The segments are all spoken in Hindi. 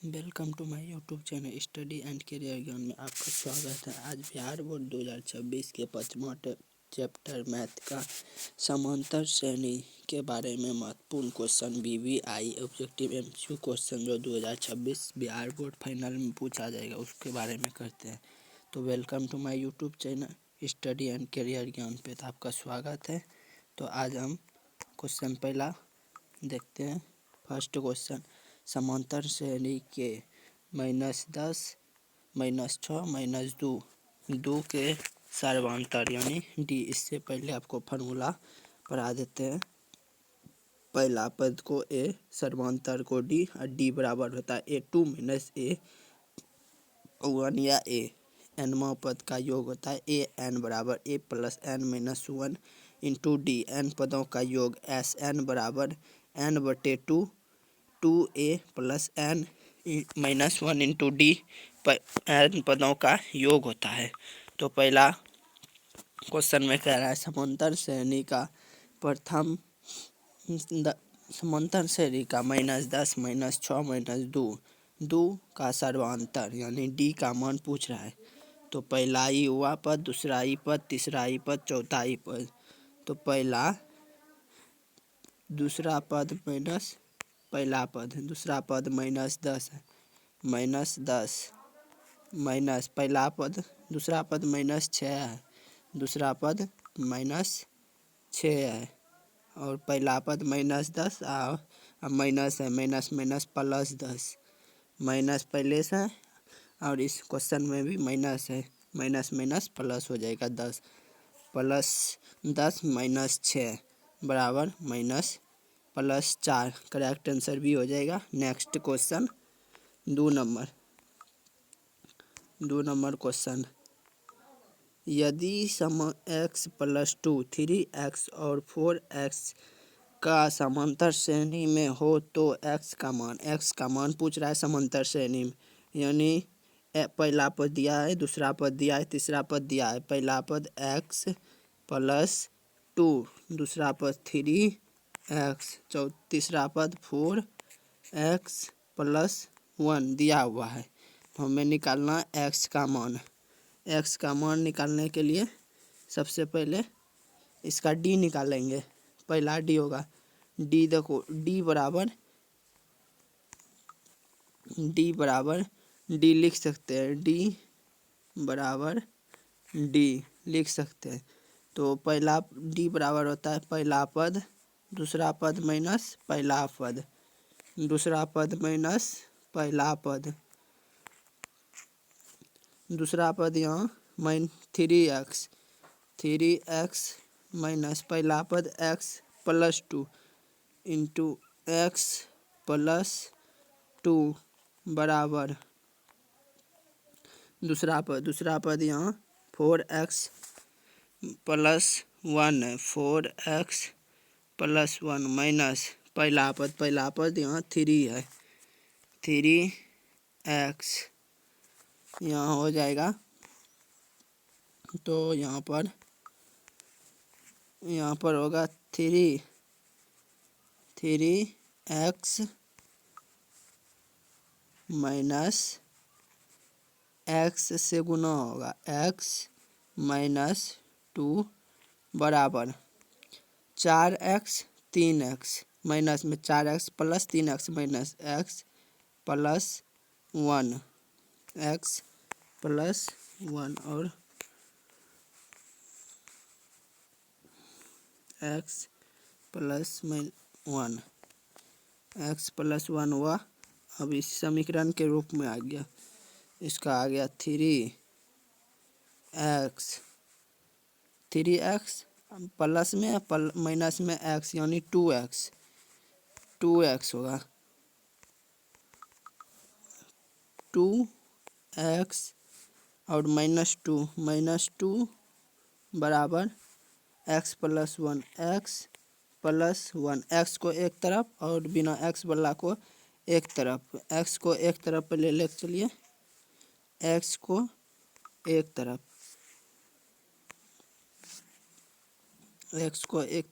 Welcome to my YouTube channel study and career Gyan में आपका स्वागत है। आज बिहार बोर्ड 2026 के 5वां चैप्टर मैथ का समांतर श्रेणी के बारे में महत्वपूर्ण question BBI objective MCQ question जो 2026 बिहार बोर्ड फाइनल में पूछा जाएगा उसके बारे में करते हैं। तो welcome to my YouTube channel study and career Gyan पे तो आपका स्वागत है। तो आज हम क्वेश्चन पहला देखते हैं। फर्स्ट क्वेश्चन, समांतर श्रेणी के -10 -6 -2 के सर्वांतर यानी D। इससे पहले आपको फार्मूला पढ़ा देते हैं। पहला पद को A, सर्वांतर को D और D बराबर होता है A2 - A1 या A। nवां पद का योग होता है AN बराबर A + n-1 into D। n पदों का योग SN बराबर n/2 2A + n-1 into D n पदों का योग होता है। तो पहला क्वेश्चन में कह रहा है समांतर श्रेणी का प्रथम समांतर श्रेणी का -10 -6 -2 का सर्वांतर यानी D का मान पूछ रहा है। तो पहला ई हुआ पद, दूसरा ई पद, तीसरा ई पद, चौथा ई पद। तो पहला दूसरा पद माइनस पहला पद, दूसरा पद -10 है, -10 माइनस पहला पद, दूसरा पद -6 है, दूसरा पद -6 है और पहला पद -10 और माइनस है, माइनस माइनस +10 माइनस पहले से है और इस क्वेश्चन में भी माइनस है, माइनस माइनस प्लस हो जाएगा 10 +10 -6 बराबर -+4। करेक्ट आंसर भी हो जाएगा। नेक्स्ट क्वेश्चन 2 नंबर क्वेश्चन, यदि x + 2 3x और 4x का समांतर श्रेणी में हो तो x का मान पूछ रहा है समांतर श्रेणी में। यानी पहला पद दिया है, दूसरा पद दिया है, तीसरा पद दिया है। पहला पद x + 2, दूसरा पद 3x, तीसरा पद 4x + 1 दिया हुआ है। तो हमें निकालना x का मान। x का मान निकालने के लिए सबसे पहले इसका D निकालेंगे। पहला D होगा, D देखो D बराबर D लिख सकते हैं, D बराबर D लिख सकते हैं। तो पहला D बराबर होता है पहला पद, दूसरा पद माइनस पहला पद, दूसरा पद माइनस पहला पद, दूसरा पद यहाँ -3x माइनस पहला पद x + 2 इंटू x + 2 बराबर दूसरा पद यहाँ 4x + 1 है, 4x + 1 माइनस पहला पद यहाँ 3 है, 3x यहाँ हो जाएगा। तो यहाँ पर होगा 3x माइनस x से गुना होगा x - 2 बराबर 4x 3x माइनस में 4x + 3x minus x + 1 x + 1 और x + 1 x + 1 हुआ। अब इस समीकरण के रूप में आ गया, इसका आ गया 3x प्लस में माइनस में x यानी 2x होगा, 2x और -2 बराबर x + 1 x को एक तरफ और बिना x वाला को एक तरफ, x को एक तरफ पे ले चलिए, x को एक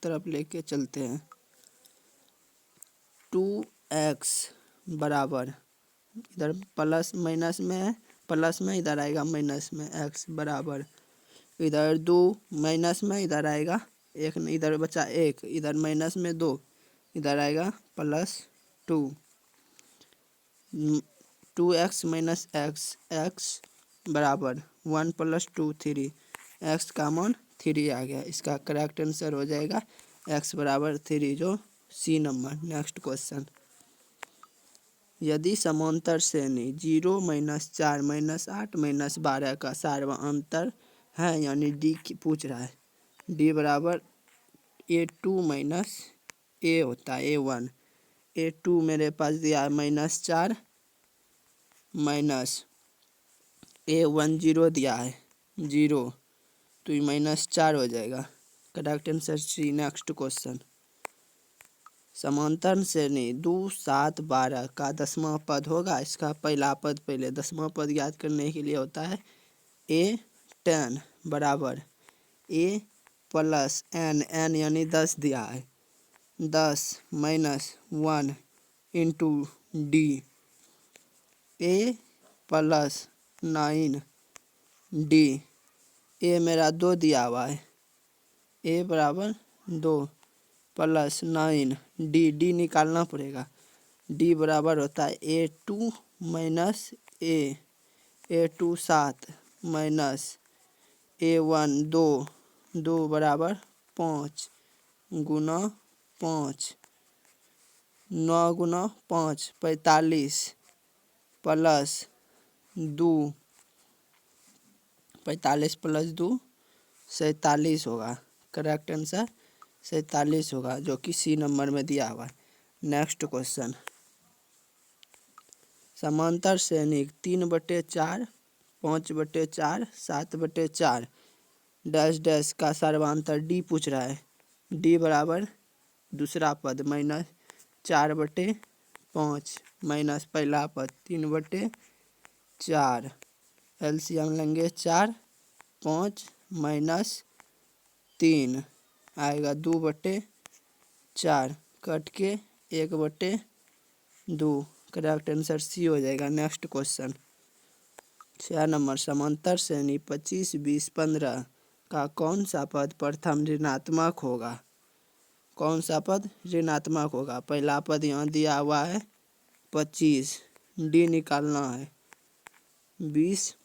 तरफ लेके चलते हैं। 2x बराबर इधर प्लस माइनस में है, प्लस में इधर आएगा माइनस में, एक्स बराबर इधर 2 माइनस में इधर आएगा 1, इधर बचा 1, इधर माइनस में 2, इधर आएगा +2, 2x माइनस एक्स, एक्स बराबर 1 + 2 3, एक्स कॉमन 3 आ गया। इसका करेक्ट आंसर हो जाएगा x बराबर 3, जो सी नंबर। नेक्स्ट क्वेश्चन, यदि समांतर श्रेणी 0 - 4 - 8 - 12 का सार्वंतर है, यानी डी की पूछ रहा है, डी बराबर A2 - A होता है A1, A2 मेरे पास दिया है -4 माइनस A1 0 दिया है 0, तो ये -4 हो जाएगा। Correct answer C. Next question, समांतर श्रेणी 2 7 12 का 10वां पद होगा। इसका पहला पद पहले 10वां पद याद करने के लिए होता है A10 बराबर A + n, n यानी 10 दिया है, 10 - 1 इंटू डी, A + 9 डी, ए मेरा 2 दिया हुआ है, ए बराबर 2 + 9 डी, डी निकालना पड़ेगा, डी बराबर होता है A2 - A2 7 माइनस A1 2, 2 बराबर 5 गुना 5, 9 गुना 5 45 प्लस 2, 45 + 2 47 होगा। करेक्ट आंसर 47 होगा, जो कि सी नंबर में दिया हुआ है। नेक्स्ट क्वेश्चन, समांतर श्रेणी 3/4 5/4 7/4 डैश डैश का सर्वांतर डी पूछ रहा है। डी बराबर दूसरा पद -4/5 माइनस पहला पद 3/4, एलसीएम लेंगे 4 5 - 3 आएगा 2/4, कट के 1/2, करेक्ट आंसर सी हो जाएगा। नेक्स्ट क्वेश्चन 6 नंबर, समांतर श्रेणी 25 20 15 का कौन सा पद प्रथम ऋणात्मक होगा। कौन सा पद ऋणात्मक होगा। पहला पद यहाँ दिया हुआ है 25, डी निकालना है 20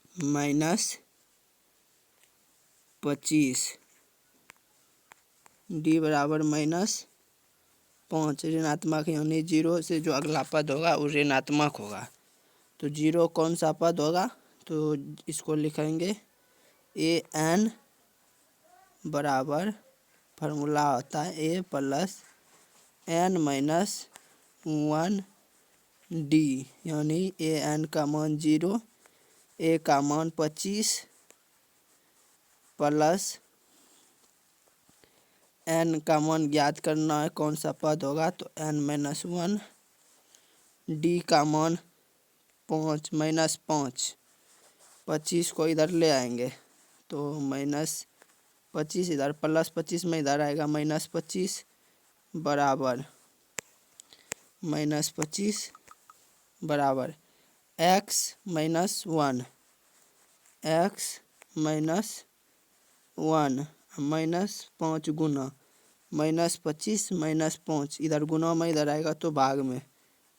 - 25, डी बराबर -5, ऋणात्मक यानी 0 से जो अगला पद होगा वो ऋणात्मक होगा। तो 0 कौन सा पद होगा, तो इसको लिखेंगे an बराबर फार्मूला होता है A + n - 1 डी, यानी an का मान 0, a का मान 25 प्लस n का मान ज्ञात करना है कौन सा पद होगा, तो n - 1, डी का मान 5 -5, 25 को इधर ले आएंगे तो -25, इधर +25 में इधर आएगा -25 बराबर -25 बराबर x - 1, x - 1 -5 गुना -25 -5, इधर गुना में इधर आएगा तो भाग में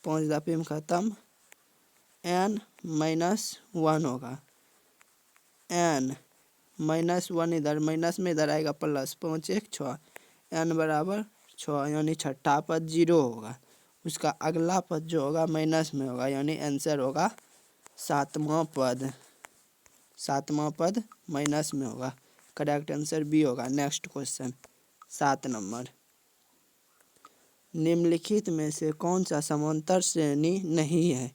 5 दफे में ख़त्म, n - 1 होगा, n -1 इधर माइनस में इधर आएगा प्लस, 5 1 6, n बराबर 6, यानी छठा पद 0 होगा। उसका अगला पद जो होगा माइनस में होगा, यानी आंसर होगा 7वां पद, 7वां पद माइनस में होगा। करेक्ट आंसर बी होगा। नेक्स्ट क्वेश्चन 7 नंबर, निम्नलिखित में से कौन सा समांतर श्रेणी नहीं है।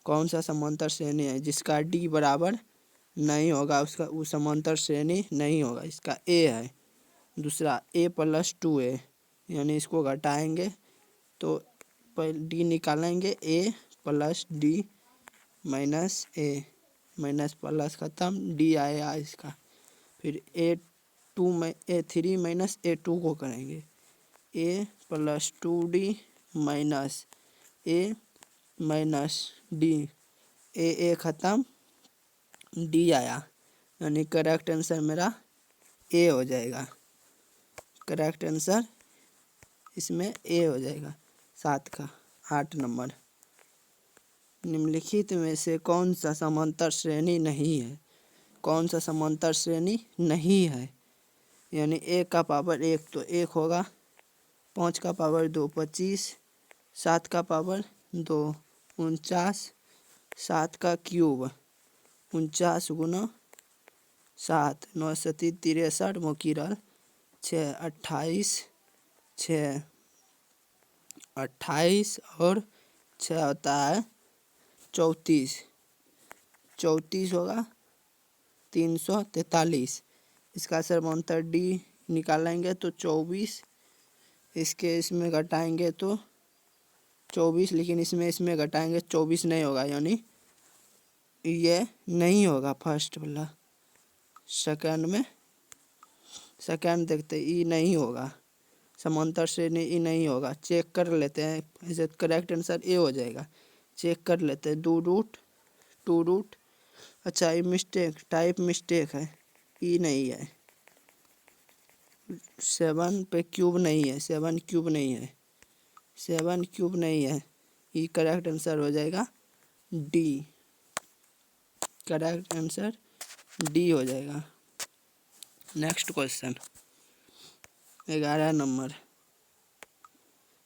कौन सा समांतर श्रेणी है जिसका डी बराबर नहीं होगा, उसका वो समांतर श्रेणी नहीं होगा। इसका ए है, दूसरा A + 2a, यानी इसको घटाएंगे तो डी निकालेंगे A + D minus A, minus plus ख़त्म, डी आया इसका। फिर A3 - A2 को करेंगे A + 2D minus A minus D, A ख़त्म, डी आया, यानी करेक्ट आंसर मेरा ए हो जाएगा। करेक्ट आंसर इसमें ए हो जाएगा 7 का। 8 नंबर, निम्नलिखित में से कौन सा समांतर श्रेणी नहीं है? कौन सा समांतर श्रेणी नहीं है? यानी 1 का पावर 1 तो 1 होगा, 5 का पावर 2 25, 7 का पावर 2 49, 7 का क्यूब 49 गुना 7, 9 सती 63 मुकीरल 6 28, 6 28 और 6 होता है 34, 34 होगा 343। इसका समांतर डी निकालेंगे तो 24, इसके इसमें घटाएंगे तो 24, लेकिन इसमें घटाएंगे 24 नहीं होगा, यानी ये नहीं होगा फर्स्ट वाला। सेकंड में, सेकंड देखते ई नहीं होगा, समांतर श्रेणी ई नहीं होगा। चेक कर लेते हैं, ऐसे करेक्ट आंसर ए हो जाएगा। चेक कर लेते हैं, 2 रूट 2 रूट, अच्छा ये मिस्टेक, टाइप मिस्टेक है, ई नहीं है। 7 पे क्यूब नहीं है, 7 क्यूब नहीं है, 7 क्यूब नहीं है, ई करेक्ट आंसर हो जाएगा डी। करेक्ट आंसर डी हो जाएगा। नेक्स्ट क्वेश्चन 11 नंबर,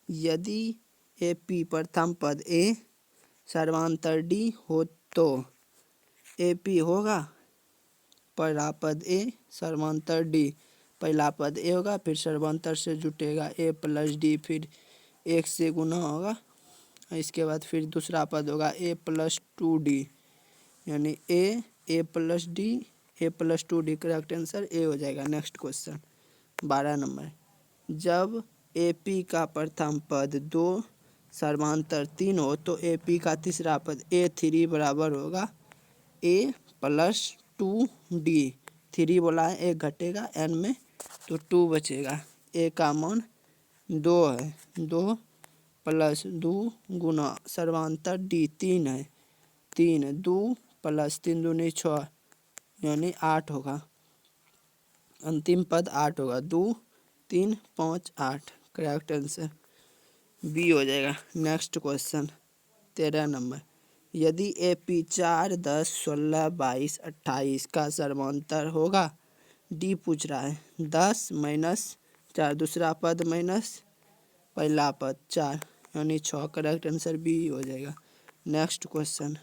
यदि ए पी प्रथम पद ए सर्वांतर डी हो तो ए पी होगा पहला पद ए सर्वांतर डी, पहला पद ए होगा, फिर सर्वांतर से जुटेगा ए प्लस डी, फिर 1 से गुना होगा, इसके बाद फिर दूसरा पद होगा ए प्लस 2d, यानी A plus D, A plus 2d, correct answer A हो जाएगा। नेक्स्ट क्वेश्चन 12 नंबर, जब ए पी का प्रथम पद 2 सर्वांतर 3 हो तो ए पी का तीसरा पद ए 3 बराबर होगा ए प्लस 2d। 3 बोला है, 1 घटेगा n में तो 2 बचेगा। ए का मान 2 है, 2 प्लस 2 गुना सर्वांतर डी 3 है, 3 2 प्लस 3 दूनी 6, यानी 8 होगा। अंतिम पद 8 होगा, 2 3 5 8, करेक्ट आंसर बी हो जाएगा। नेक्स्ट क्वेश्चन 13 नंबर, यदि ए पी 4 10 16 22 28 का सर्वांतर होगा, डी पूछ रहा है, 10 माइनस 4 दूसरा पद माइनस पहला पद 4, यानी 6, करेक्ट आंसर बी हो जाएगा। नेक्स्ट क्वेश्चन,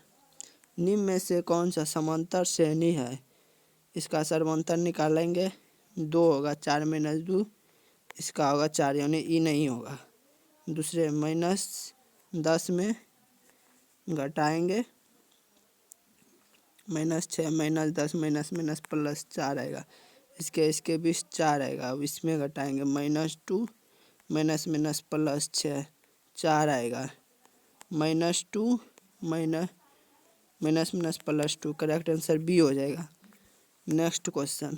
निम्न में से कौन सा समांतर श्रेणी है? इसका सर्वांतर निकालेंगे, 2 होगा, 4 माइनस 2, इसका होगा 4, यानी ई नहीं होगा। दूसरे माइनस 10 में घटाएंगे, minus 6 minus 10 minus minus plus 4 आएगा, इसके बीच 4 आएगा। अब इसमें घटाएंगे, माइनस 2 माइनस माइनस प्लस 6, 4 आएगा, minus 2 minus minus minus plus 2, correct answer B हो जाएगा। नेक्स्ट क्वेश्चन,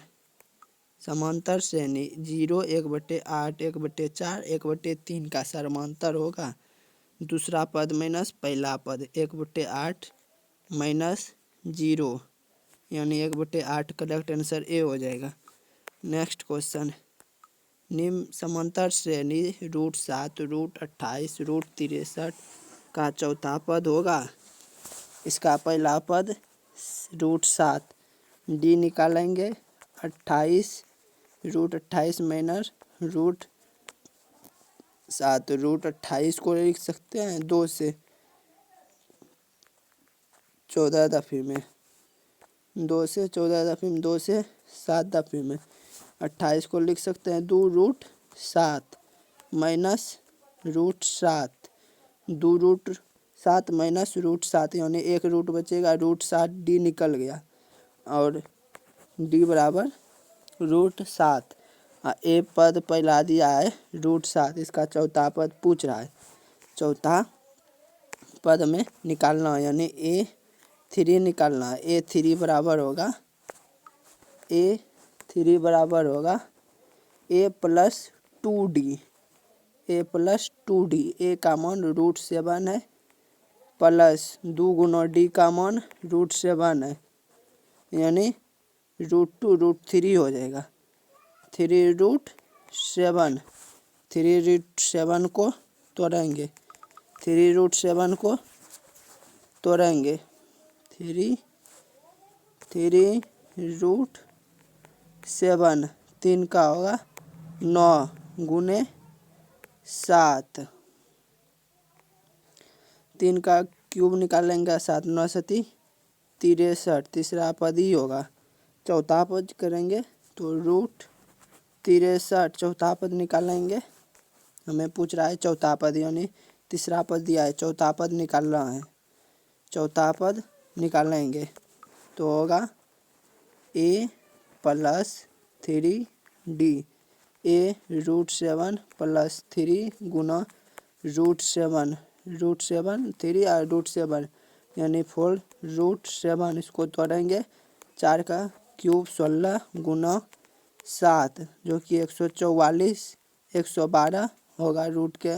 समांतर श्रेणी 0 1/8 1/4 1/3 का समांतर होगा, दूसरा पद माइनस पहला पद 1/8 माइनस 0, यानी 1/8, करेक्ट आंसर ए हो जाएगा। नेक्स्ट क्वेश्चन, निम्न समांतर श्रेणी √7 √28 √63 का चौथा पद होगा, इसका पहला पद √7, डी निकालेंगे, 28 √28 माइनस √7, √28 को लिख सकते हैं 2 से 14 दफे में, 2 से 14 दफे में, 2 से 7 दफे में, 28 को लिख सकते हैं 2 √7 माइनस √7, 2 √7 माइनस √7, यानी 1 रूट बचेगा, √7 डी निकल गया और डी बराबर √7। ए पद पहला दिया है √7, इसका चौथा पद पूछ रहा है, चौथा पद में निकालना है, यानी A3 निकालना है। A3 बराबर होगा, A3 बराबर होगा A plus 2D, A plus 2D, ए का मान √7 है, प्लस 2 गुना डी का मान √7 है, यानी √2 √3 हो जाएगा। 3√7, 3√7 को तोड़ेंगे, 3√7 को तोड़ेंगे, 3√7 3 का होगा 9 गुने 7, 3 का क्यूब निकालेंगे, 7 9 सती 63, तीसरा पद ही होगा। चौथा पद करेंगे तो √63, चौथा पद निकालेंगे, हमें पूछ रहा है चौथा पद, यानी तीसरा पद दिया है, चौथा पद निकालना है। चौथा पद निकालेंगे तो होगा a + 3d, a √7 + 3 गुना √7, √7 3 और √7 यानी 4√7, इसको तोड़ेंगे, 4 का क्यूब 16 गुना 7 जो कि 144, 112 होगा, रूट के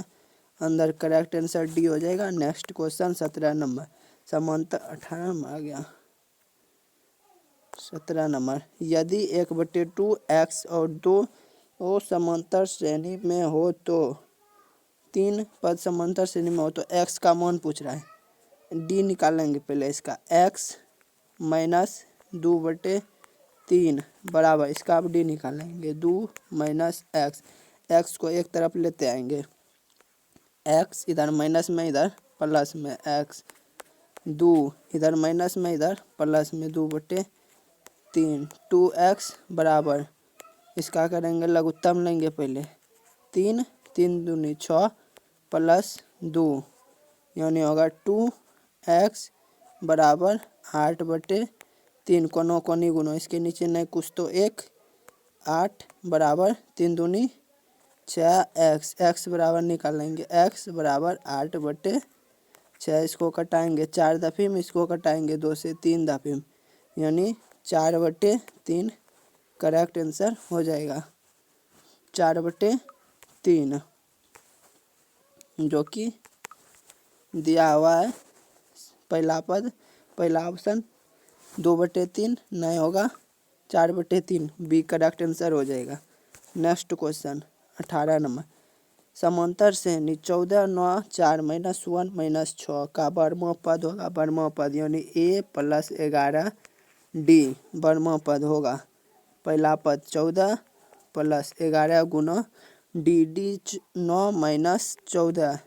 अंदर करेक्ट आंसर डी हो जाएगा। नेक्स्ट क्वेश्चन 17 नंबर, समांतर 18 में आ गया। 17 नंबर, यदि 1/2 x और 2 समांतर श्रेणी में हो तो 3 पद समांतर श्रेणी में हो तो x का मान पूछ रहा है। डी निकालेंगे पहले इसका, x - 2/3 बराबर, इसका अब डी निकालेंगे, 2 - x, x को एक तरफ लेते आएंगे, x इधर माइनस में इधर प्लस में, x 2 इधर माइनस में इधर प्लस में, 2/3, 2x बराबर, इसका करेंगे लघुत्तम लेंगे पहले, 3 3 दूनी 6 + 2 यानी होगा 2x बराबर 8/3, कोनो कोनी गुनो, इसके नीचे नहीं कुछ तो 1, 8 बराबर 3 दूनी 6x, x बराबर निकालेंगे, x बराबर 8/6, इसको कटाएंगे 4 दफे में, इसको कटाएंगे 2 से 3 दफे में, यानी 4/3 करेक्ट आंसर हो जाएगा, 4/3 जो कि दिया हुआ है पहला पद, पहला ऑप्शन। 2/3 नहीं होगा, 4/3 बी करेक्ट आंसर हो जाएगा। नेक्स्ट क्वेश्चन 18 नंबर, समांतर श्रेणी 14 9 4 -1 -6 का वर्गमूल पद होगा, वर्गमूल पद यानी a + 11 d वर्गमूल पद होगा। पहला पद 14 + 11 गुना डी, डी 9 - 14,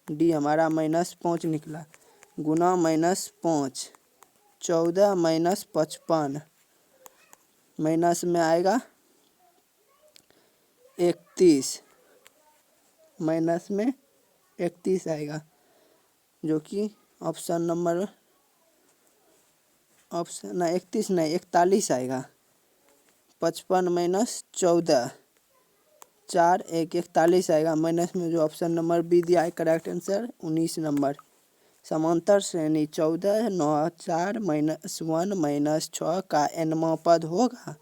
डी हमारा -5 निकला, गुना -5, 14 - 55, माइनस में आएगा 31, माइनस में 31 आएगा, जो कि ऑप्शन नंबर, ऑप्शन ना 31 नहीं 41 आएगा। 55 - 14, 4 1 41 आएगा, माइनस में जो ऑप्शन नंबर बी दिया है करेक्ट आंसर। 19 नंबर, समांतर श्रेणी 14 9 4 -1 -6 का nवां पद होगा।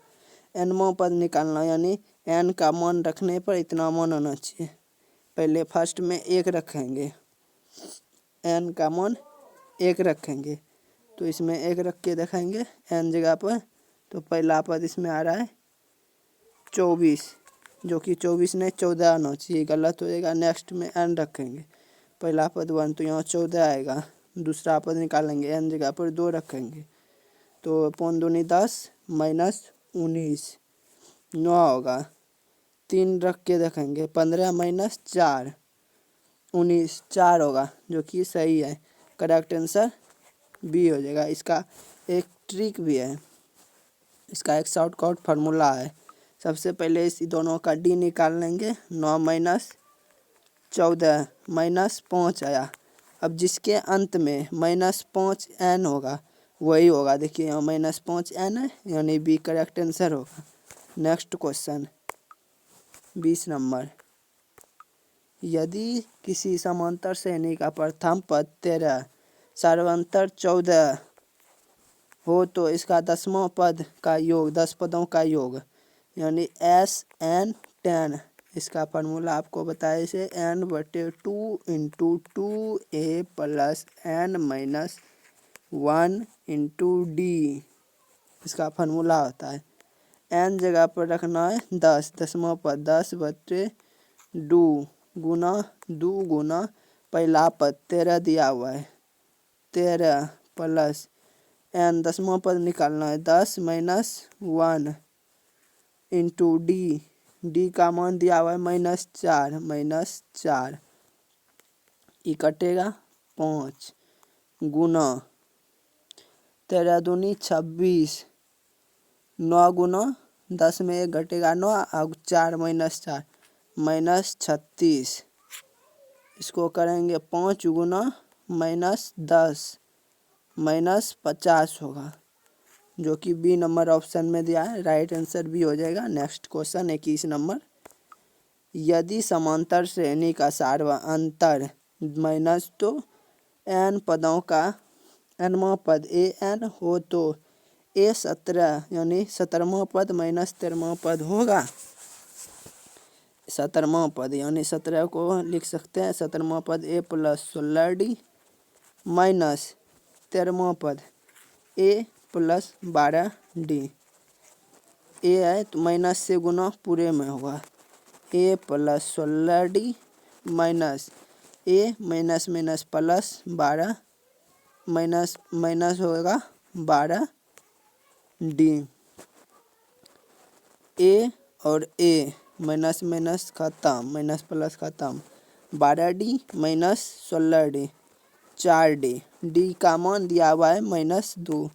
nवां पद निकालना, यानी n का मान रखने पर इतना मान आना चाहिए। पहले फर्स्ट में 1 रखेंगे, n का मान 1 रखेंगे, तो इसमें 1 रख के देखेंगे n जगह पर, तो पहला पद इसमें आ रहा है 24, जो कि 24 नहीं 14 आना चाहिए, गलत हो जाएगा। नेक्स्ट में n रखेंगे, पहला पद 1 तो यहाँ 14 आएगा, दूसरा पद निकालेंगे, n जगह पर 2 रखेंगे, तो 5 दूनी 10 -19 9 होगा। 3 रख के देखेंगे, 15 - 4 19 4 होगा, जो कि सही है, करेक्ट आंसर बी हो जाएगा। इसका एक ट्रिक भी है, इसका एक शॉर्टकट फार्मूला है। सबसे पहले इस दोनों का डी निकाल लेंगे, 9 - 14 -5 आया, अब जिसके अंत में -5n होगा वही होगा, देखिए यहाँ -5n है, यानी बी करेक्ट आंसर होगा। नेक्स्ट क्वेश्चन 20 नंबर, यदि किसी समांतर श्रेणी का प्रथम पद 13 सर्वांतर 14 हो तो इसका 10वां पद का योग, 10 पदों का योग यानी SN10 इसका फार्मूला आपको बताया इसे n/2 into 2a plus n minus 1 into D इसका फार्मूला होता है। n जगह पर रखना है 10 दसवां पद 10/2 गुना 2 गुना पहला पद 13 दिया हुआ है 13 प्लस n दसवां पद निकालना है 10 माइनस 1 इंटू डी का मान दिया हुआ है -4 ये कटेगा 5 गुना 13 दूनी 26 9 गुना 10 में 1 घटेगा 9 और 4 माइनस 36 इसको करेंगे 5 गुना -10 -50 होगा जो कि बी नंबर ऑप्शन में दिया है। राइट आंसर बी हो जाएगा। नेक्स्ट क्वेश्चन 21 नंबर, यदि समांतर श्रेणी का सार्वअंतर -2 n पदों का nवां पद an हो तो a 17 यानी 17वां पद माइनस 13वां पद होगा। 17वां पद यानी 17 को लिख सकते हैं 17वां पद a प्लस 16d माइनस 13वां पद a प्लस 12d। ए है तो माइनस से गुना पूरे में होगा a plus 16d minus a minus minus plus 12 minus होगा 12d। a और a माइनस माइनस खत्म माइनस प्लस खत्म 12d minus 16d 4d d का मान दिया हुआ है -2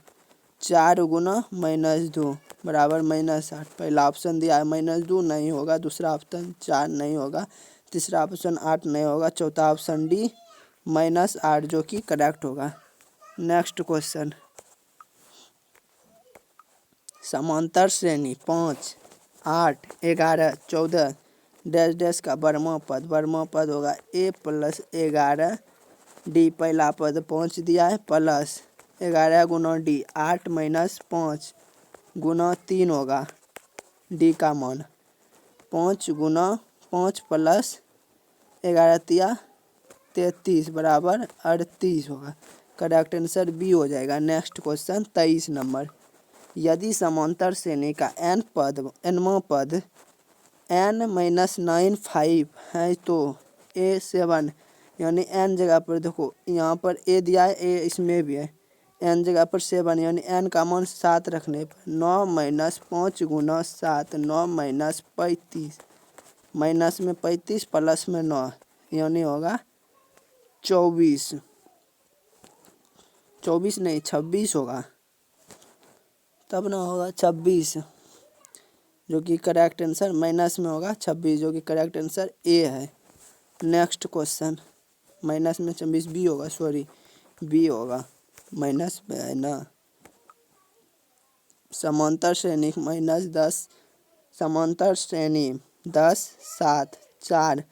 4 गुना -2 बराबर -8। पहला ऑप्शन दिया है -2 नहीं होगा, दूसरा ऑप्शन 4 नहीं होगा, तीसरा ऑप्शन 8 नहीं होगा, चौथा ऑप्शन डी -8 जो कि करेक्ट होगा। नेक्स्ट क्वेश्चन, समांतर श्रेणी 5 8 11 14 डैश डैश का वर्मा पद होगा a प्लस 11 डी पहला पद 5 दिया है प्लस 11 गुना डी 8 माइनस 5 गुना 3 होगा डी का मान 5 गुना 5 प्लस 11 तिया 33 बराबर 38 होगा। करेक्ट आंसर बी हो जाएगा। नेक्स्ट क्वेश्चन 23 नंबर, यदि समांतर श्रेणी का nवां पद n-9 5 है तो a7 यानी n जगह पर देखो यहाँ पर a दिया है a इसमें भी है n जगह पर 7 यानी n का मान 7 रखने पर 9 माइनस 5 गुना 7 9 माइनस 35 माइनस में 35 प्लस में 9 यानी होगा 24 नहीं 26 होगा तब ना होगा 26 जो कि करेक्ट आंसर माइनस में होगा 26 जो कि करेक्ट आंसर ए है। नेक्स्ट क्वेश्चन माइनस में 26 बी होगा, सॉरी बी होगा माइनस में है ना। समांतर श्रेणी -10 समांतर श्रेणी 10 7 4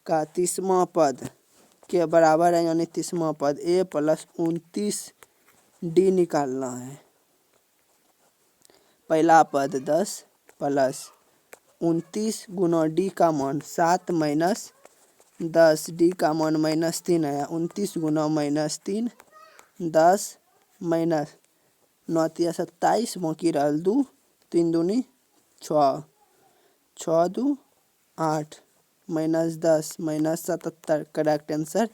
का 30वां पद के बराबर है यानी 30वां पद a प्लस 29 डी निकालना है। पहला पद 10 प्लस 29 गुना डी का मान 7 माइनस 10 डी का मान -3 आया 29 गुना -3 10 माइनस 9 तिया 27 बाकी रहल 2 3 दूनी 6 6 2 8 -10 -77 करेक्ट आंसर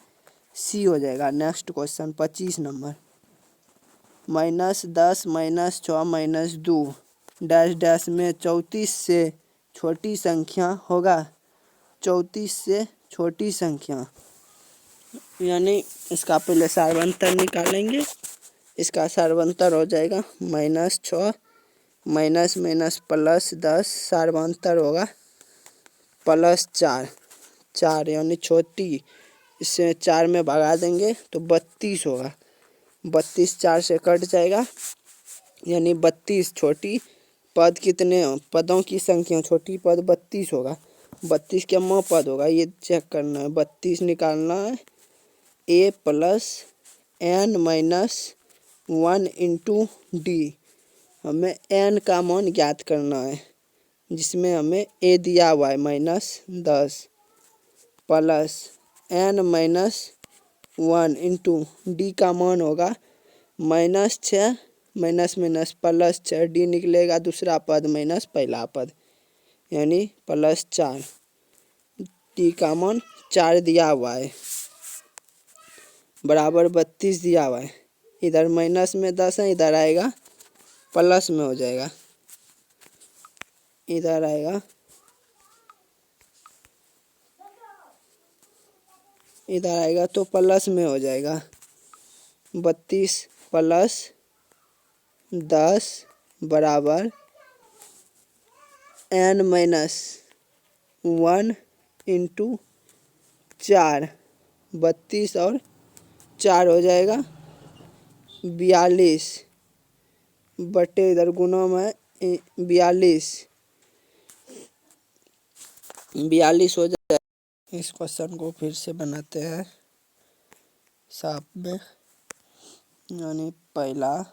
सी हो जाएगा। Next question 25 number, -10 -6 -2 dash dash में 34 से छोटी संख्या होगा। 34 से छोटी संख्या यानी इसका पहले सार्वंतर निकालेंगे। इसका सार्वंतर हो जाएगा -6 माइनस माइनस प्लस 10 सार्वंतर होगा +4 4 यानी छोटी, इससे 4 में भगा देंगे तो 32 होगा। 32 4 से कट जाएगा यानी 32 छोटी पद कितने पदों की संख्या छोटी पद 32 होगा। 32 क्या म पद होगा ये चेक करना है। 32 निकालना है a plus n minus 1 into D. हमें n का मान ज्ञात करना है। जिसमें हमें ए दिया हुआ है -10 प्लस n-1 इंटू डी का मान होगा -6 माइनस माइनस +6 डी निकलेगा दूसरा पद माइनस पहला पद यानी +4 डी का मान 4 दिया हुआ है बराबर 32 दिया हुआ है। इधर माइनस में 10 है, इधर आएगा प्लस में हो जाएगा, इधर आएगा तो प्लस में हो जाएगा 32 प्लस 10 बराबर n-1 इंटू 4 32 और 4 हो जाएगा 42 बटे इधर गुना में 42 हो जाएगा। इस क्वेश्चन को फिर से बनाते हैं साफ में, यानी पहला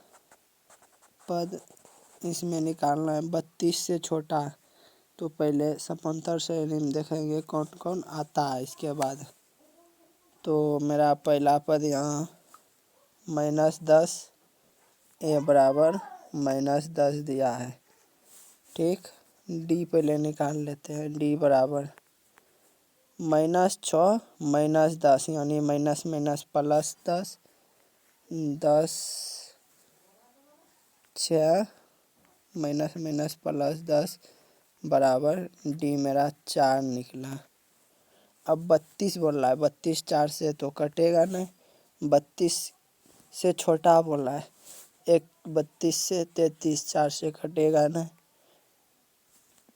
पद इसमें निकालना है 32 से छोटा, तो पहले समांतर श्रेणी में देखेंगे कौन कौन आता है। इसके बाद तो मेरा पहला पद यहाँ -10 ए बराबर -10 दिया है, ठीक। डी पहले निकाल लेते हैं, डी बराबर -6 -10 यानी माइनस माइनस +10 10 6 माइनस माइनस +10 बराबर डी मेरा 4 निकला। अब 32 बोल रहा है, 32 4 से तो कटेगा नहीं, 32 से छोटा बोल रहा है, 32 से 33 4 से कटेगा नहीं,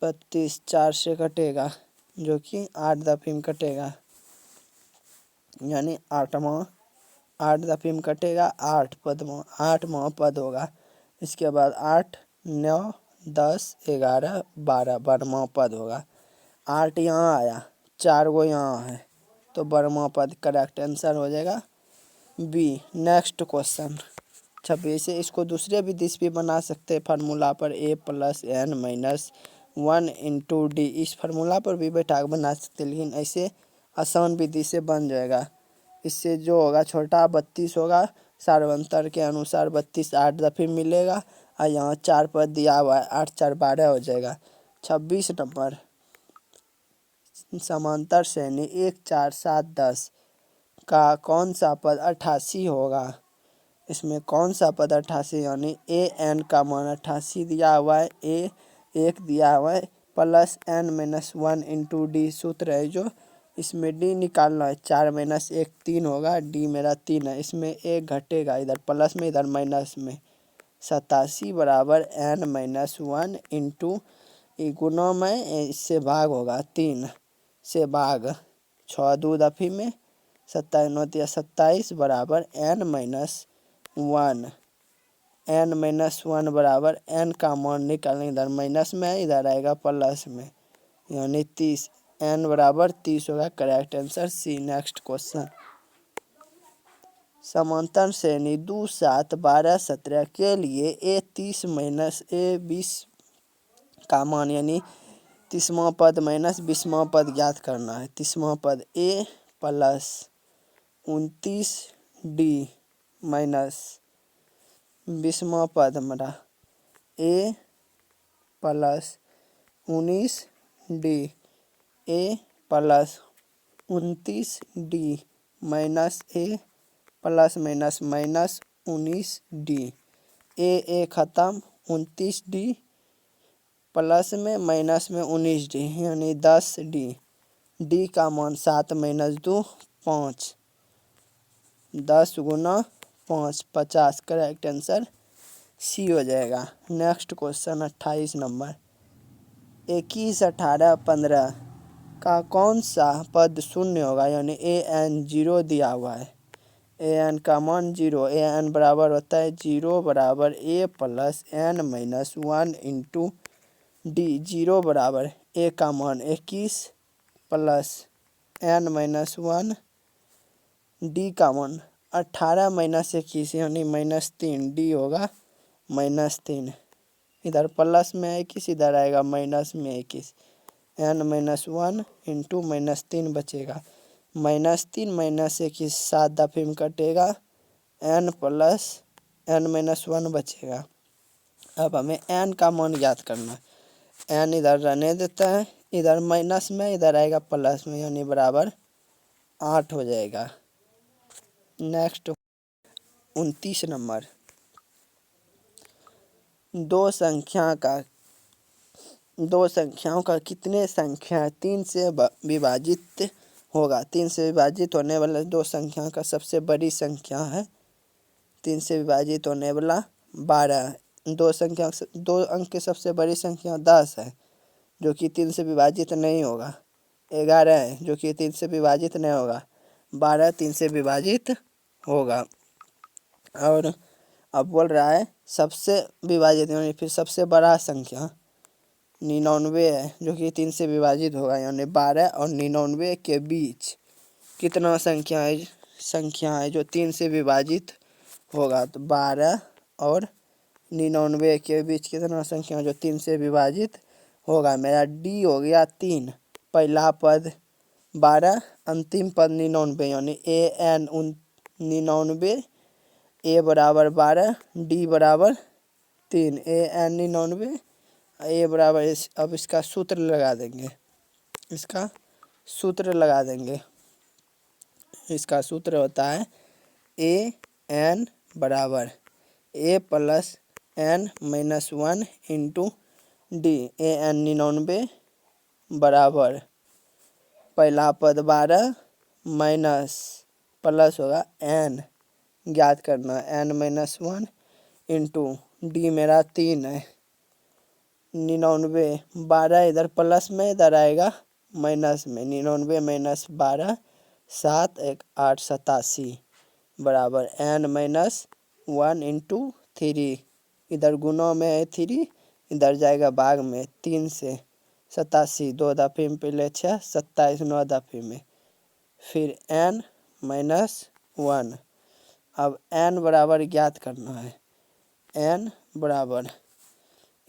32 4 से कटेगा जो कि 8 दफे में कटेगा, यानी 8 दफे में कटेगा 8वां पद होगा। इसके बाद 8 9 10 11 12 12वां पद होगा। 8 यहाँ आया, 4 गो यहाँ है, तो 12वां पद करेक्ट आंसर हो जाएगा बी। नेक्स्ट क्वेश्चन 26 है, इसको दूसरे विधि से भी बना सकते हैं फार्मूला पर a + n-1 इंटू डी, इस फार्मूला पर भी बैठा के बना सकते हैं, लेकिन ऐसे आसान विधि से बन जाएगा। इससे जो होगा छोटा 32 होगा, सार्वंतर के अनुसार 32 8 दफे मिलेगा, और यहाँ 4 पद दिया हुआ है, 8 4 12 हो जाएगा। 26 नंबर समांतर श्रेणी 1 4 7 10 का कौन सा पद 88 होगा। इसमें कौन सा पद 88 यानी ए एन का मान 88 दिया हुआ है, ए 1 दिया हुआ है प्लस n-1 इंटू डी सूत्र है जो, इसमें डी निकालना है, 4 - 1 3 होगा, डी मेरा 3 है, इसमें 1 घटेगा, इधर प्लस में इधर माइनस में 87 बराबर n-1 इंटू गुना में इससे भाग होगा 3 से भाग 6 2 दफी में 27 9 27 बराबर n-1 बराबर n का मान निकालने, इधर माइनस में है, इधर आएगा प्लस में, यानी 30 n बराबर 30 होगा, correct answer C. Next question समांतर श्रेणी 2 7 12 17 के लिए a 30 माइनस a 20 का मान यानी 30वां पद माइनस 20वां पद ज्ञात करना है। 30वां पद a प्लस 29 डी माइनस 20वां पद हमारा a plus 19 D, a plus 29 D minus a plus minus minus 19 D, A खत्म 29 डी प्लस में माइनस में 19 डी यानी 10 डी, डी का मान 7 - 2 5 10 गुना 5 50, करेक्ट आंसर सी हो जाएगा। नेक्स्ट क्वेश्चन 28 नंबर 21 18 15 का कौन सा पद शून्य होगा, यानी ए एन 0 दिया हुआ है, ए एन का मान 0, ए एन बराबर होता है 0 बराबर A plus n-1 into D, 0 बराबर ए का मान 21 प्लस n-1 डी का मान 18 - 21 यानी -3, डी होगा -3, इधर प्लस में 21, इधर आएगा माइनस में 21। n-1 इंटू -3 बचेगा। -3 -21 7 दफे में कटेगा। n प्लस n-1 बचेगा। अब हमें n का मान ज्ञात करना है। n इधर रहने देता है, इधर माइनस में, इधर आएगा प्लस में, यानी बराबर 8 हो जाएगा। नेक्स्ट 29 नंबर, दो संख्याओं का कितने संख्या 3 से विभाजित होगा। 3 से विभाजित होने वाला दो संख्याओं का सबसे बड़ी संख्या है 3 से विभाजित होने वाला 12। दो अंक की सबसे बड़ी संख्या 10 है, जो कि 3 से विभाजित नहीं होगा। 11 है, जो कि 3 से विभाजित नहीं होगा। 12 3 से विभाजित होगा। और अब बोल रहा है सबसे विभाजित, यानी फिर सबसे बड़ा संख्या 99 है, जो कि 3 से विभाजित होगा। यानी 12 और 99 के बीच कितना संख्या है जो 3 से विभाजित होगा। तो 12 और 99 के बीच कितना संख्या जो 3 से विभाजित होगा। मेरा डी हो गया 3, पहला पद 12, अंतिम पद 99, यानी an 99, a बराबर 12, d बराबर 3, an 99, a बराबर अब इसका सूत्र लगा देंगे। इसका सूत्र होता है an बराबर a plus n-1 into D. an 99 बराबर पहला पद 12 माइनस प्लस होगा n, ज्ञात करना n-1 इंटू डी मेरा 3 है। 99 12 इधर प्लस में, इधर आएगा माइनस में। 99 माइनस 12 7 1 8 87 बराबर n-1 इंटू 3। इधर गुणों में है 3, इधर जाएगा भाग में। 3 से 87 2 दफे में, पहले 6 27 9 दफे में, फिर n-1। अब n बराबर ज्ञात करना है। n बराबर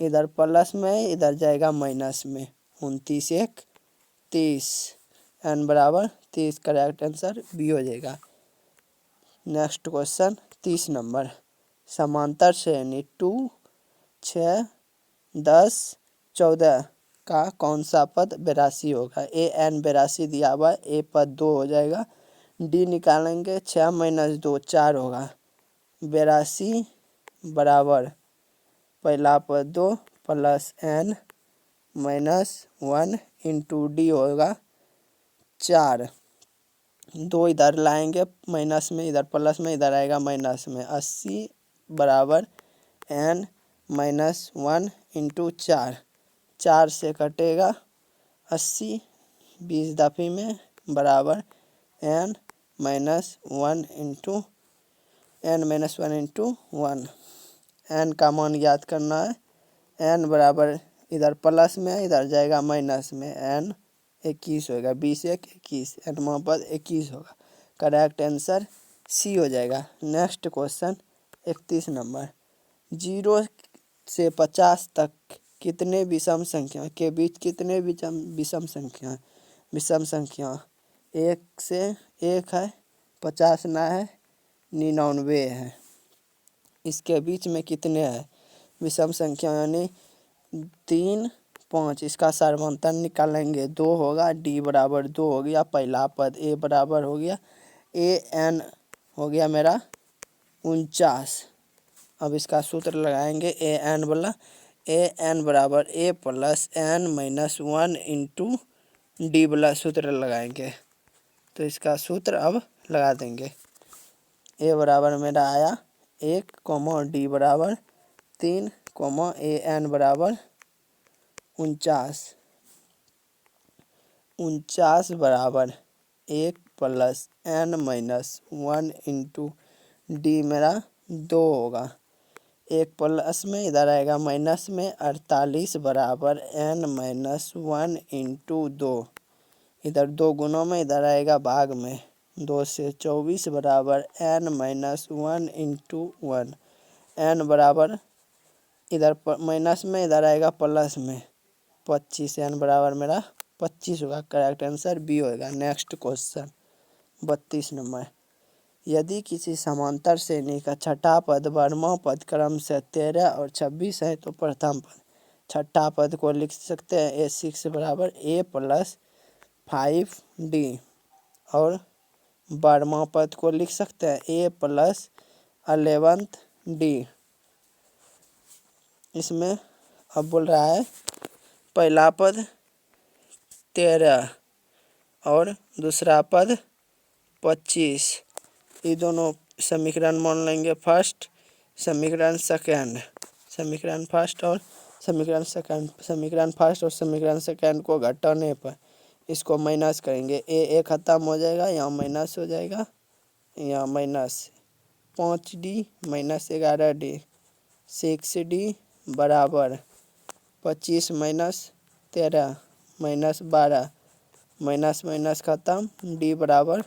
इधर प्लस में, इधर जाएगा माइनस में। 29 1 30, n बराबर 30, करेक्ट आंसर बी हो जाएगा। नेक्स्ट क्वेश्चन 30 नंबर, समांतर श्रेणी 2 6 10 14 का कौन सा पद 82 होगा। an 82 दिया हुआ, a पद 2 हो जाएगा। d निकालेंगे, 6 माइनस 2 4 होगा। 82 बराबर पहला पद 2 प्लस n-1 इंटू डी होगा 4। 2 इधर लाएंगे माइनस में, इधर प्लस में, इधर आएगा माइनस में। 80 बराबर n-1 इंटू 4, 4 से कटेगा 80 20 दफे में, बराबर n-1 इंटू n-1 n का मान याद करना है। n बराबर इधर प्लस में, इधर जाएगा माइनस में। n 21 होगा, 20 1 21, n पद 21 होगा। करेक्ट आंसर सी हो जाएगा। नेक्स्ट क्वेश्चन 31 नंबर, 0 से 50 तक कितने विषम संख्या के बीच कितने विषम संख्या 1 से 1 है, 50 ना है, 99 है। इसके बीच में कितने हैं विषम संख्या, यानी 3 5। इसका सर्वंतर निकालेंगे, 2 होगा, डी बराबर 2 हो गया, पहला पद a बराबर हो गया, an हो गया मेरा 49। अब इसका सूत्र लगाएंगे an वाला, an बराबर a plus n-1 into D वाला सूत्र लगाएंगे। तो इसका सूत्र अब लगा देंगे। a बराबर मेरा आया 1, डी बराबर 3, an बराबर 49 बराबर 1 प्लस n-1 इंटू डी मेरा 2 होगा। 1 प्लस में, इधर आएगा माइनस में। 48 बराबर n-1 इंटू 2, इधर 2 गुणों में, इधर आएगा भाग में। 2 से 24 बराबर n-1 इंटू 1, n बराबर इधर माइनस में, इधर आएगा प्लस में 25, n बराबर मेरा 25 होगा। करेक्ट आंसर बी होगा। Next question 32 number. यदि किसी समांतर श्रेणी का छठा पद वर्मा पद क्रम से 13 और 26 है तो प्रथम पद। छठा पद को लिख सकते हैं a6 बराबर a प्लस 5d और वर्मा पद को लिख सकते हैं a प्लस 11d। इसमें अब बोल रहा है पहला पद 13 और दूसरा पद 25। ये दोनों समीकरण मान लेंगे फर्स्ट, समीकरण सेकंड, समीकरण फर्स्ट और समीकरण सेकंड। समीकरण फर्स्ट और समीकरण सेकंड को घटाने पर इसको माइनस करेंगे। ए ख़त्म हो जाएगा, यहाँ माइनस हो जाएगा, यहाँ minus 5d minus 11d 6d बराबर 25 माइनस 13 माइनस 12 माइनस माइनस ख़त्म, d बराबर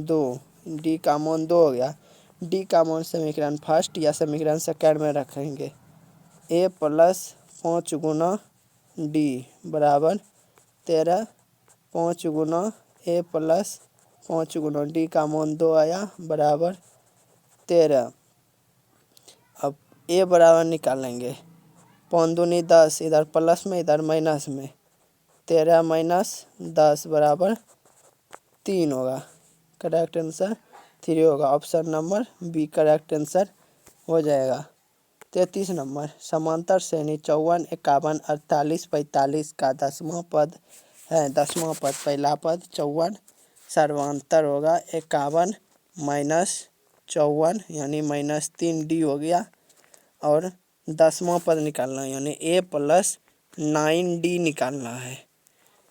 2। डी का मान 2 हो गया। डी का मान समीकरण फर्स्ट या समीकरण सेकंड में रखेंगे। ए प्लस 5 गुना डी बराबर 13, 5 गुना ए प्लस 5 गुना डी का मान 2 आया बराबर 13। अब ए बराबर निकालेंगे, 5 दूनी 10, इधर प्लस में इधर माइनस में, 13 माइनस 10 बराबर 3 होगा। करेक्ट आंसर 3 होगा। Option number B correct answer हो जाएगा। 33 नंबर। समांतर श्रेणी 54, 51, 48, 45 का 10वां पद है। 10वां पद पहला पद 54 सर्वांतर होगा 51 माइनस 54 यानी माइनस 3d हो गया। और 10वां पद निकालना है यानी a प्लस 9d निकालना है।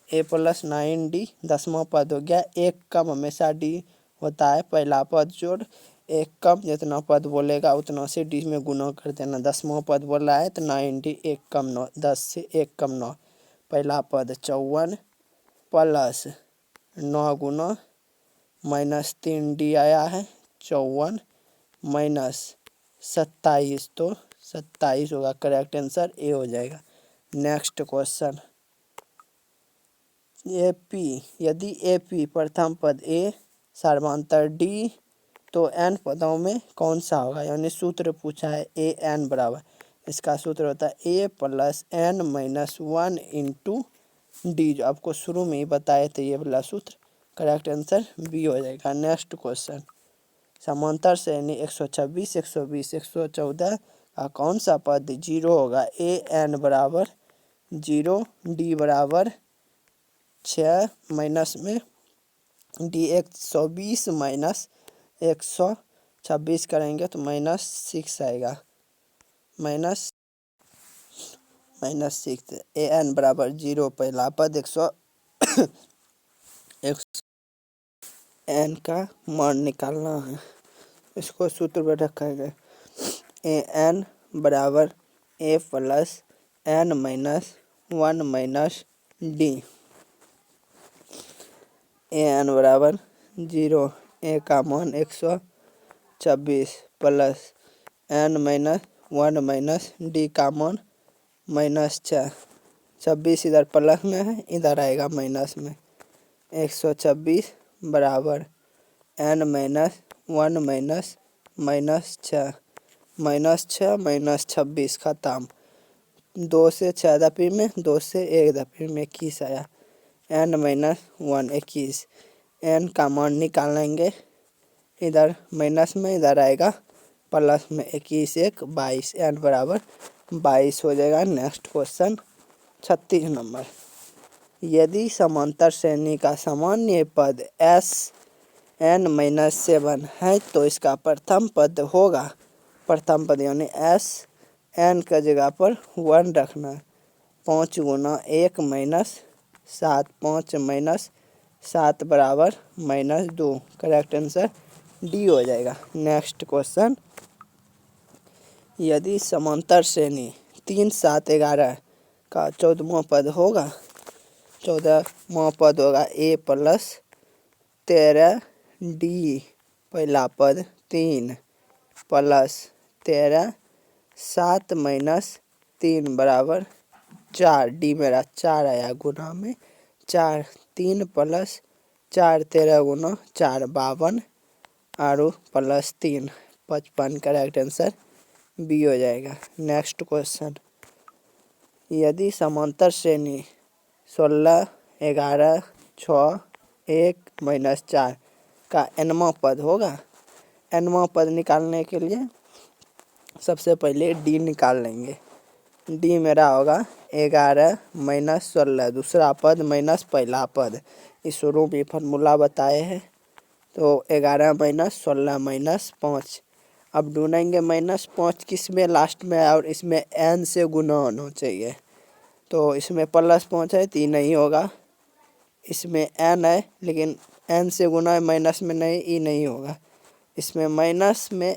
a प्लस 9d 10वां पद हो गया। एक कम हमेशा d होता है, पहला पद जोड़ एक कम, जितना पद बोलेगा उतना से d में गुना कर देना। 10वां पद बोल रहा है तो 9d एक कम 9, 10 से एक कम 9। पहला पद 54 प्लस 9 गुना माइनस 3d आया है 54 माइनस 27, तो 27 होगा। करेक्ट आंसर ए हो जाएगा। Next question A P. यदि ए पी प्रथम पद ए सर्वांतर डी तो एन पदों में कौन सा होगा, यानी सूत्र पूछा है ए एन बराबर। इसका सूत्र होता है A plus N minus 1 into D, जो आपको शुरू में ही बताए थे ये वाला सूत्र। करेक्ट आंसर बी हो जाएगा। नेक्स्ट क्वेश्चन समांतर श्रेणी 126, 120, 114 का कौन सा पद 0 होगा। ए एन बराबर 0, डी बराबर 6 माइनस में डी 120 माइनस 126 करेंगे तो माइनस 6 आएगा, माइनस 6। ए एन बराबर 0 पहला पद 100 एन का मान निकालना है, इसको सूत्र में रखा गया। ए एन बराबर A plus N minus 1 minus D. A N बराबर 0, ए का मान 126 plus N minus 1 minus D का मान माइनस 6। 26 इधर प्लस में है, इधर आएगा माइनस में। 126 बराबर n minus 1 minus minus 6, minus 6 minus 26 ख़त्म। 2 से 6 दफे में, 2 से 1 दफे में 21 आया। N minus 1 21। एन का मान निकालेंगे, इधर माइनस में इधर आएगा प्लस में, 21 1 22, एन बराबर 22 हो जाएगा। Next question 36 number. यदि समांतर श्रेणी का सामान्य पद एस एन माइनस 7 है तो इसका प्रथम पद होगा। प्रथम पद यानी एस एन का जगह पर 1 रखना है। 5 गुना 1 माइनस 7, 5 माइनस 7 बराबर माइनस 2। करेक्ट आंसर डी हो जाएगा। Next question. यदि समांतर श्रेणी 3 7 11 का 14वां पद होगा, 14वां पद होगा ए प्लस 13 डी पहला पद 3 प्लस 13 7 माइनस 3 बराबर 4। डी मेरा 4 आया गुना में 4। 3 प्लस 4 13 गुना 4 52 और प्लस 3 55। करेक्ट आंसर बी हो जाएगा। नेक्स्ट क्वेश्चन, यदि समांतर श्रेणी 16 11 6 1 माइनस 4 का nवां पद होगा। nवां पद निकालने के लिए सबसे पहले डी निकाल लेंगे। डी मेरा होगा 11 माइनस 16 दूसरा पद माइनस पहला पद। इस शुरू में फार्मूला बताए हैं। तो 11 माइनस 16 माइनस 5। अब ढूंढेंगे -5 किस में लास्ट में है और इसमें n से गुना होना चाहिए। तो इसमें +5 है तो ये नहीं होगा। इसमें n है लेकिन n से गुना है, माइनस में नहीं, ये नहीं होगा। इसमें माइनस में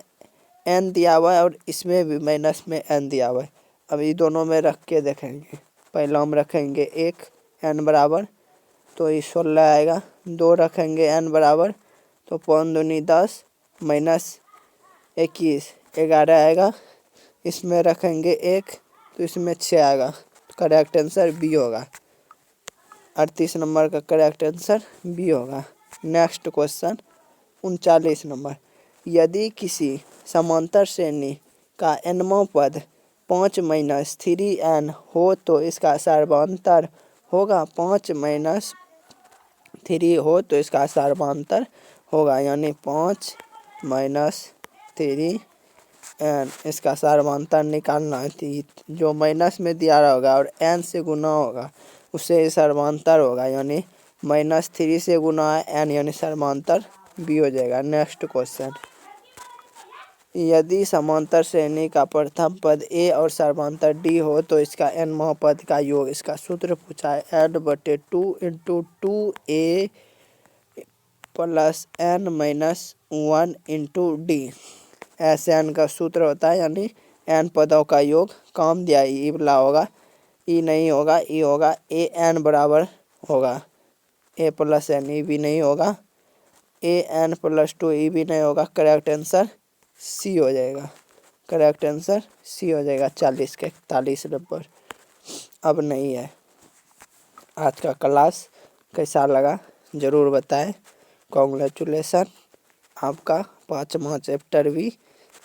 n दिया हुआ है और इसमें भी माइनस में n दिया हुआ है। अब ये दोनों में रख के देखेंगे। पहला हम रखेंगे 1 n बराबर तो ये 16 आएगा। 2 रखेंगे n बराबर तो 5 दूनी 10 माइनस 21 11 आएगा। इसमें रखेंगे 1 तो इसमें 6 आएगा। करेक्ट आंसर बी होगा। 38 नंबर का करेक्ट आंसर बी होगा। नेक्स्ट क्वेश्चन 39 नंबर, यदि किसी समांतर श्रेणी का nवां पद 5 माइनस 3n हो तो इसका सर्वांतर होगा। 5 माइनस 3 हो तो इसका सर्वांतर होगा, यानी 5 माइनस 3n इसका सर्वांतर निकालना है। जो माइनस में दिया रहा होगा और n से गुना होगा उससे सर्वांतर होगा, यानी -3 से गुना है n, यानी सर्वांतर बी हो जाएगा। नेक्स्ट क्वेश्चन, यदि समांतर श्रेणी का प्रथम पद a और सर्वांतर d हो तो इसका nवां पद का योग। इसका सूत्र पूछा है n/2 × 2a + n-1 × d। ऐसे n का सूत्र होता है, यानी n पदों का योग। काम दिया ई वाला होगा, ई नहीं होगा, ई होगा a n बराबर होगा a + n। ई भी नहीं होगा, a n + 2 ई भी नहीं होगा। करेक्ट आंसर सी हो जाएगा। करेक्ट आंसर सी हो जाएगा। 40 के 41 नंबर अब नहीं है। आज का क्लास कैसा लगा ज़रूर बताएं। कॉन्ग्रेचुलेसन, आपका 5वां चैप्टर भी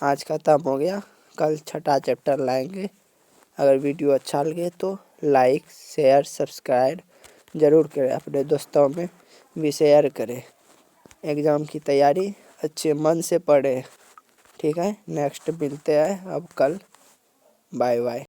आज ख़त्म हो गया। कल 6ठा चैप्टर लाएंगे। अगर वीडियो अच्छा लगे तो लाइक शेयर सब्सक्राइब ज़रूर करें। अपने दोस्तों में भी शेयर करें। एग्ज़ाम की तैयारी अच्छे मन से पढ़ें। ठीक है, नेक्स्ट मिलते हैं अब कल। Bye bye.